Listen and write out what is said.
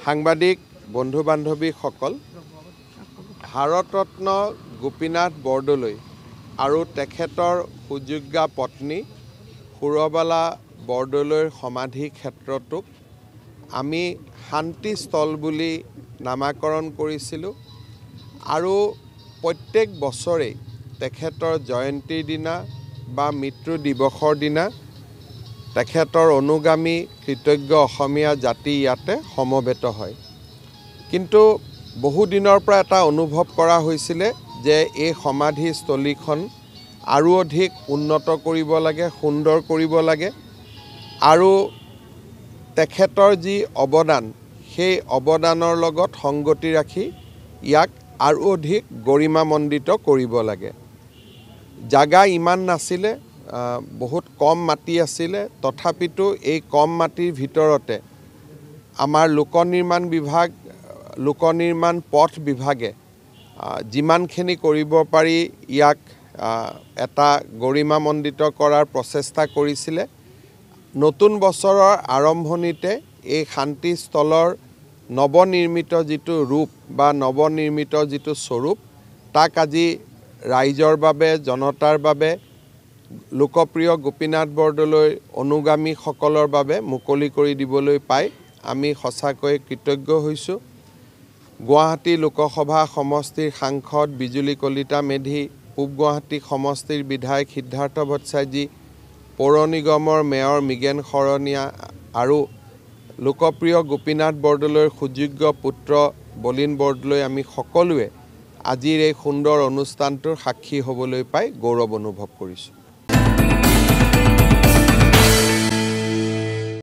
সাংবাদিক বন্ধু বান্ধৱীসকল, ভাৰতৰত্ন গোপীনাথ বৰদলৈ আৰু তেখেতৰ সুযোগ্যা পত্নী সুৰবালা বৰদলৈৰ সমাধি ক্ষেত্ৰটোক আমি শান্তিস্থল বুলি নামাকৰণ কৰিছিলোঁ আৰু প্ৰত্যেক বছৰেই তেখেতৰ জয়ন্তীৰ দিনা বা মৃত্যু দিৱসৰ দিনা তেখেতৰ অনুগামী কৃতজ্ঞ অসমীয়া জাতি ইয়াতে সমবেত হয়। কিন্তু বহু দিনৰ পৰা এটা অনুভৱ কৰা হৈছিলে যে এই সমাধিস্থলীখন আৰু অধিক উন্নত কৰিব লাগে, সুন্দৰ কৰিব লাগে আৰু তেখেতৰ যি অৱদান সেই অৱদানৰ লগত সংগতি ৰাখি ইয়াক আৰু অধিক গৰিমামণ্ডিত কৰিব লাগে। জাগা ইমান নাছিলে, বহুত কম মাটি আছিলে, তথাপিতো এই কম মাটিৰ ভিতৰতে আমাৰ লোক নিৰ্মাণ পথ বিভাগে যিমানখিনি কৰিব পাৰি ইয়াক এটা গৰিমামণ্ডিত কৰাৰ প্ৰচেষ্টা কৰিছিলে। নতুন বছৰৰ আৰম্ভণিতে এই শান্তিস্থলৰ নৱনিৰ্মিত যিটো ৰূপ বা নৱনিৰ্মিত যিটো স্বৰূপ তাক আজি ৰাইজৰ বাবে, জনতাৰ বাবে, লোকপ্ৰিয় গোপীনাথ বৰদলৈ অনুগামীসকলৰ বাবে মুকলি কৰি দিবলৈ পাই আমি সঁচাকৈ কৃতজ্ঞ হৈছোঁ। গুৱাহাটী লোকসভা সমষ্টিৰ সাংসদ বিজুলী কলিতা মেধি, পূব গুৱাহাটী সমষ্টিৰ বিধায়ক সিদ্ধাৰ্থ ভট্টাচাৰ্যী, পৌৰ নিগমৰ মেয়ৰ মৃগেন শৰণীয়া আৰু লোকপ্ৰিয় গোপীনাথ বৰদলৈৰ সুযোগ্য পুত্ৰ বলীন বৰদলৈ আমি সকলোৱে আজিৰ এই সুন্দৰ অনুষ্ঠানটোৰ সাক্ষী হ'বলৈ পাই গৌৰৱ অনুভৱ কৰিছোঁ।